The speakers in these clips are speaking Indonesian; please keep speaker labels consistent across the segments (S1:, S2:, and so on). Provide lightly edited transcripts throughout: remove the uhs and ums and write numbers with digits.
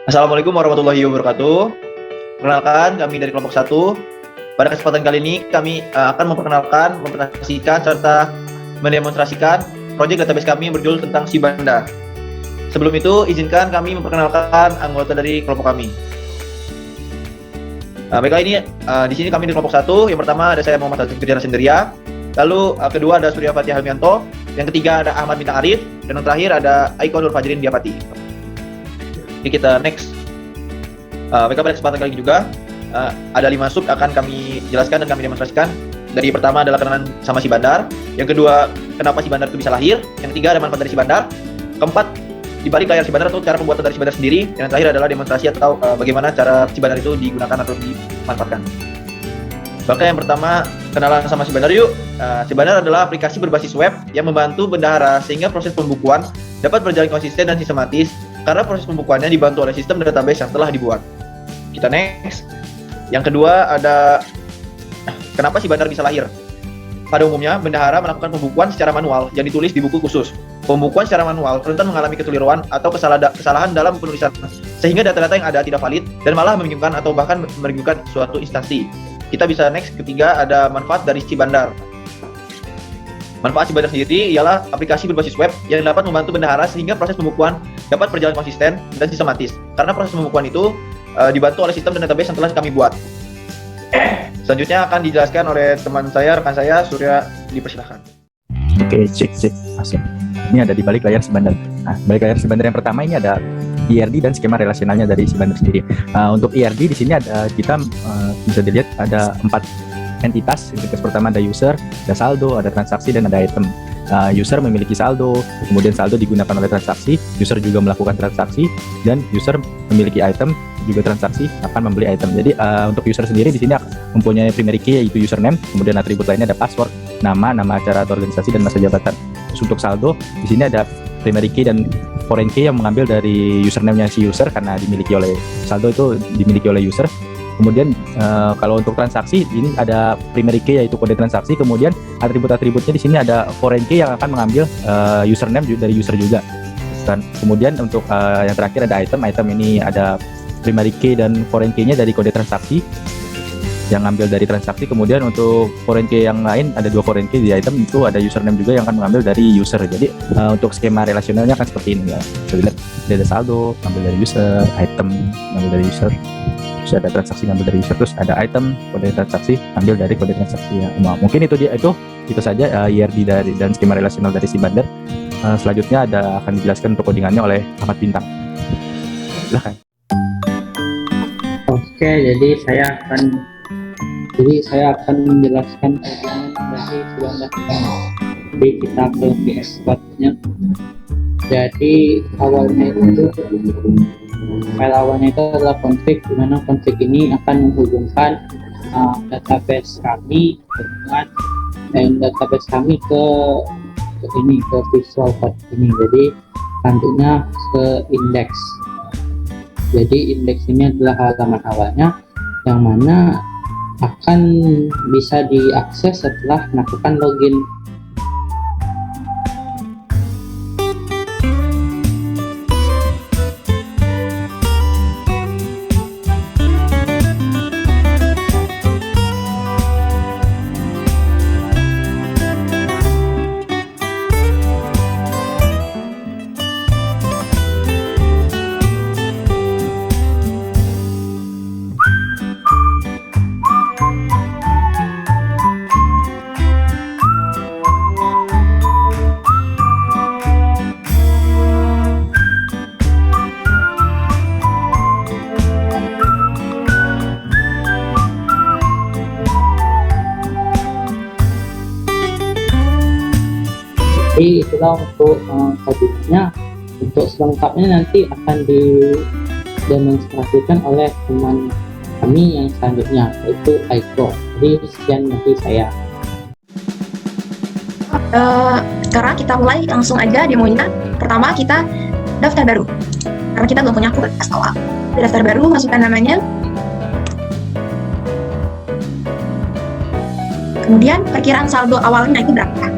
S1: Assalamualaikum warahmatullahi wabarakatuh. Perkenalkan, kami dari kelompok 1. Pada kesempatan kali ini, kami akan memperkenalkan, mempresentasikan, serta mendemonstrasikan proyek database kami yang berjudul tentang Sibandar. Sebelum itu, izinkan kami memperkenalkan anggota dari kelompok kami. Baiklah, ini di sini kami di kelompok 1. Yang pertama ada saya Muhammad Hazim Senderia. Lalu kedua ada Surya Fatih Halmianto. Yang ketiga ada Ahmad Bintang Arif. Dan yang terakhir ada Aiko Nur Fajrin Diapati. Oke, kita next. Baiklah, pada kesempatan kali ini juga ada 5 sub akan kami jelaskan dan kami demonstrasikan. Dari pertama adalah kenalan sama Sibandar. Yang kedua, kenapa Sibandar itu bisa lahir. Yang ketiga, ada manfaat dari Sibandar. Keempat, di balik layar Sibandar atau cara pembuatan dari Sibandar sendiri. Dan yang terakhir adalah demonstrasi atau bagaimana cara Sibandar itu digunakan atau dimanfaatkan. Maka yang pertama, kenalan sama Sibandar yuk. Sibandar adalah aplikasi berbasis web yang membantu bendahara sehingga proses pembukuan dapat berjalan konsisten dan sistematis karena proses pembukuannya dibantu oleh sistem database yang telah dibuat. Kita next. Yang kedua ada kenapa Sibandar bisa lahir. Pada umumnya, bendahara melakukan pembukuan secara manual yang ditulis di buku khusus. Pembukuan secara manual rentan mengalami kekeliruan atau kesalahan dalam penulisan, sehingga data-data yang ada tidak valid dan malah membingungkan atau bahkan merugikan suatu instansi. Kita bisa next. Ketiga ada manfaat dari Sibandar. Manfaat Sibandar sendiri ialah aplikasi berbasis web yang dapat membantu bendahara sehingga proses pembukuan dapat berjalan konsisten dan sistematis. Karena proses pembukuan itu dibantu oleh sistem dan database yang telah kami buat. Selanjutnya akan dijelaskan oleh teman saya, rekan saya, Surya, dipersilahkan.
S2: Oke, cek masuk. Ini ada di balik layar Sibandar. Nah, balik layar Sibandar yang pertama ini ada IRD dan skema relasionalnya dari Sibandar sendiri. Untuk IRD di sini ada kita bisa dilihat ada 4 entitas. Entitas pertama ada user, ada saldo, ada transaksi, dan ada item. User memiliki saldo, kemudian saldo digunakan oleh transaksi, user juga melakukan transaksi, dan user memiliki item, juga transaksi akan membeli item. Jadi untuk user sendiri di sini mempunyai primary key yaitu username, kemudian atribut lainnya ada password, nama acara atau organisasi, dan masa jabatan. Terus untuk saldo di sini ada primary key dan foreign key yang mengambil dari username-nya si user karena dimiliki oleh saldo itu dimiliki oleh user. Kemudian kalau untuk transaksi ini ada primary key yaitu kode transaksi, kemudian atribut-atributnya di sini ada foreign key yang akan mengambil username dari user juga. Dan kemudian untuk yang terakhir ada item ini ada primary key dan foreign key-nya dari kode transaksi yang ngambil dari transaksi. Kemudian untuk foreign key yang lain ada 2 foreign key di item, itu ada username juga yang akan mengambil dari user. Jadi untuk skema relasionalnya akan seperti ini ya. Kita lihat ada saldo ngambil dari user, item ngambil dari user, terus ada transaksi ngambil dari user, terus ada item kode transaksi ambil dari kode transaksi ya. Mungkin itu saja IRD dan skema relasional dari Sibandar. Selanjutnya akan dijelaskan untuk codingannya oleh Ahmad Bintang. Silahkan.
S3: Oke, jadi saya akan menjelaskan codingan dari Sibandar. Jadi kita ke VS Code-nya. Jadi file awalnya itu adalah config, di mana config ini akan menghubungkan database kami dengan database kami ke Visual Code ini. Jadi nantinya ke index. Jadi indeks ini adalah halaman awalnya yang mana akan bisa diakses setelah melakukan login. Jadi itulah untuk codingannya. Untuk selengkapnya nanti akan didemonstrasikan oleh teman kami yang selanjutnya, yaitu Aiko. Jadi sekian dari saya.
S4: Sekarang kita mulai langsung aja demonya. Pertama kita daftar baru, karena kita belum punya akun awal. Daftar baru, masukkan namanya, kemudian perkiraan saldo awalnya itu berapa.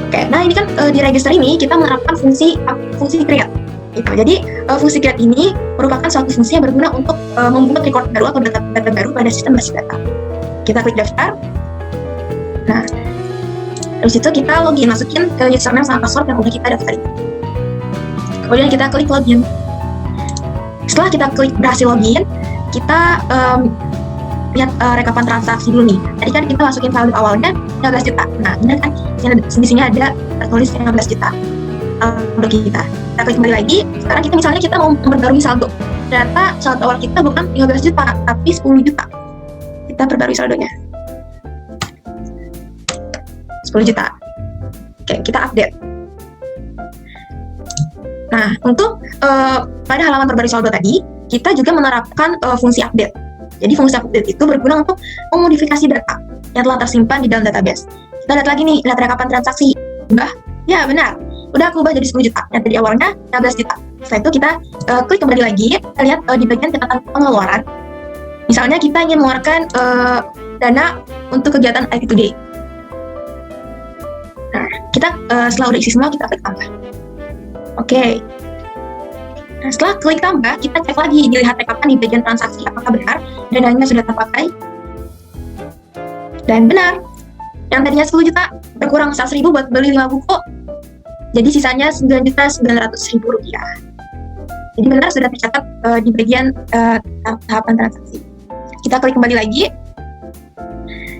S4: Oke, nah ini kan di register ini kita menerapkan fungsi create gitu. Jadi fungsi create ini merupakan suatu fungsi yang berguna untuk membuat record baru atau data baru pada sistem basis data. Kita klik daftar. Nah, dari situ kita login, masukin ke username sama password yang udah kita daftarin. Kemudian kita klik login. Setelah kita klik berhasil login, kita lihat rekapan transaksi dulu nih. Tadi kan kita masukin saldo awalnya 15 juta. Nah, benar kan? Di sini ada tertulis 15 juta saldo kita. Kita klik kembali lagi. Sekarang kita mau memperbarui saldo. Ternyata saldo awal kita bukan 15 juta, tapi 10 juta. Kita perbarui saldonya. 10 juta. Oke, kita update. Nah, untuk pada halaman perbarui saldo tadi, kita juga menerapkan fungsi update. Jadi fungsi update itu berguna untuk memodifikasi data yang telah tersimpan di dalam database. Kita lihat lagi nih, lihat rekapan transaksi. Ya benar, udah aku ubah jadi 10 juta. Yang tadi awalnya 15 juta. Setelah itu kita klik kembali lagi, kita lihat di bagian catatan pengeluaran. Misalnya kita ingin mengeluarkan dana untuk kegiatan IT Today. Nah, kita setelah udah isi semua, kita klik tambah. Oke. Nah, setelah klik tambah, kita cek lagi, dilihat rekapan di bagian transaksi apakah benar dananya sudah terpakai. Dan benar, yang tadinya 10 juta berkurang 100.000 buat beli 5 buku, jadi sisanya 9.900.000 rupiah. Jadi benar sudah tercatat di bagian tahapan transaksi. Kita klik kembali lagi,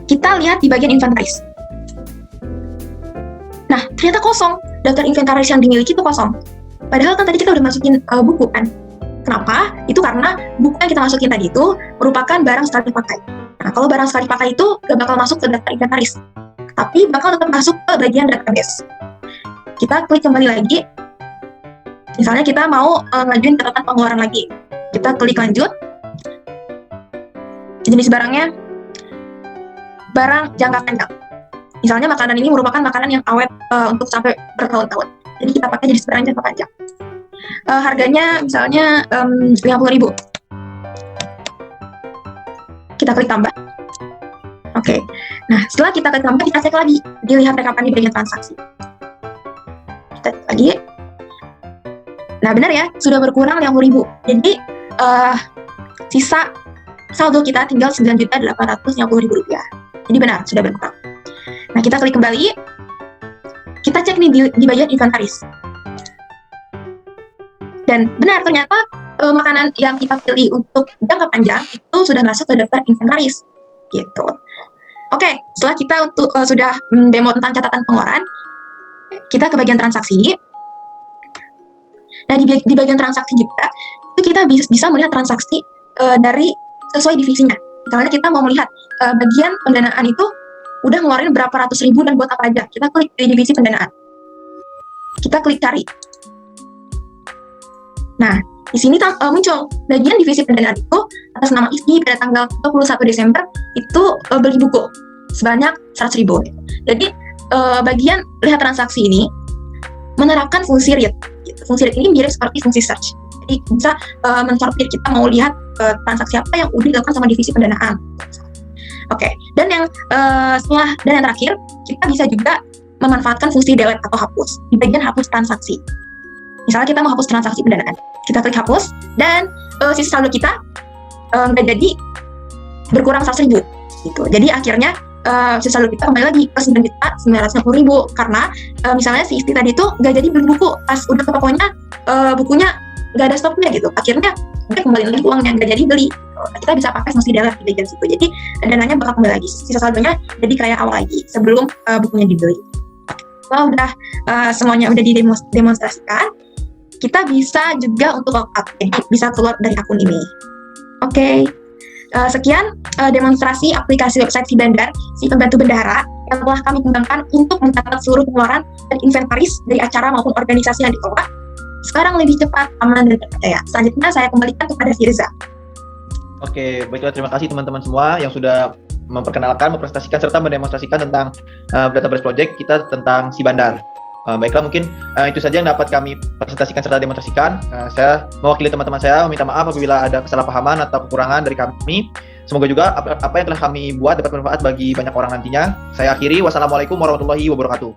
S4: kita lihat di bagian inventaris. Nah, ternyata kosong, daftar inventaris yang dimiliki itu kosong. Padahal kan tadi kita udah masukin buku kan. Kenapa? Itu karena buku yang kita masukin tadi itu merupakan barang sekali pakai. Nah, kalau barang sekali pakai itu gak bakal masuk ke daftar inventaris, tapi bakal tetap masuk ke bagian database. Kita klik kembali lagi. Misalnya kita mau ngajuin catatan pengeluaran lagi. Kita klik lanjut. Jenis barangnya barang jangka panjang. Misalnya makanan ini merupakan makanan yang awet untuk sampai bertahun-tahun. Jadi kita pakai jenis barang jangka panjang. Harganya misalnya 50.000. Kita klik tambah. Oke. Nah, setelah kita klik tambah, kita cek lagi. Dilihat rekapan di bagian transaksi. Kita cek lagi. Nah, benar ya, sudah berkurang 50.000. Jadi sisa saldo kita tinggal 9.850.000 rupiah. Jadi benar, sudah berkurang. Nah, kita klik kembali. Kita cek nih di bagian inventaris. Dan benar, ternyata makanan yang kita pilih untuk jangka panjang itu sudah masuk ke daftar inventaris. Gitu. Oke, setelah kita sudah demo tentang catatan pengeluaran, kita ke bagian transaksi. Nah, di bagian transaksi juga, itu kita bisa melihat transaksi dari sesuai divisinya. Misalnya kita mau melihat bagian pendanaan itu udah ngeluarin berapa ratus ribu dan buat apa aja. Kita klik di divisi pendanaan. Kita klik cari. Nah, di sini muncul bagian divisi pendanaan itu atas nama Ifki pada tanggal 21 Desember itu beli buku sebanyak 100.000. Jadi bagian lihat transaksi ini menerapkan fungsi read. Fungsi read ini mirip seperti fungsi search. Jadi bisa mensortir, kita mau lihat transaksi apa yang udah dilakukan sama divisi pendanaan. Oke, dan yang terakhir, kita bisa juga memanfaatkan fungsi delete atau hapus di bagian hapus transaksi. Misalnya kita mau hapus transaksi pendanaan, kita klik hapus dan sisa saldo kita nggak jadi berkurang 100.000 gitu. Jadi akhirnya sisa saldo kita kembali lagi ke 9.950.000 karena misalnya si istri tadi itu nggak jadi beli buku, pas udah ke tokonya bukunya nggak ada stoknya gitu. Akhirnya dia kembali lagi uang yang nggak jadi beli. Kita bisa pakai fungsi delete di bagian situ. Jadi dananya bakal kembali lagi, sisa saldonya jadi kayak awal lagi sebelum bukunya dibeli. Kalau udah semuanya udah didemonstrasikan, kita bisa juga untuk logout, jadi bisa keluar dari akun ini. Oke. Sekian demonstrasi aplikasi website Si Bandar, si pembantu bendahara yang telah kami kembangkan untuk mencatat seluruh pengeluaran dan inventaris dari acara maupun organisasi yang dikelola. Sekarang lebih cepat, aman, dan terpercaya. Selanjutnya saya kembalikan kepada Firza.
S1: Oke, baiklah, terima kasih teman-teman semua yang sudah memperkenalkan, mempresentasikan, serta mendemonstrasikan tentang Database Project kita tentang Si Bandar. Baiklah, mungkin itu saja yang dapat kami presentasikan serta demonstrasikan. Saya mewakili teman-teman saya meminta maaf apabila ada kesalahpahaman atau kekurangan dari kami. Semoga juga apa yang telah kami buat dapat bermanfaat bagi banyak orang nantinya. Saya akhiri, wassalamualaikum warahmatullahi wabarakatuh.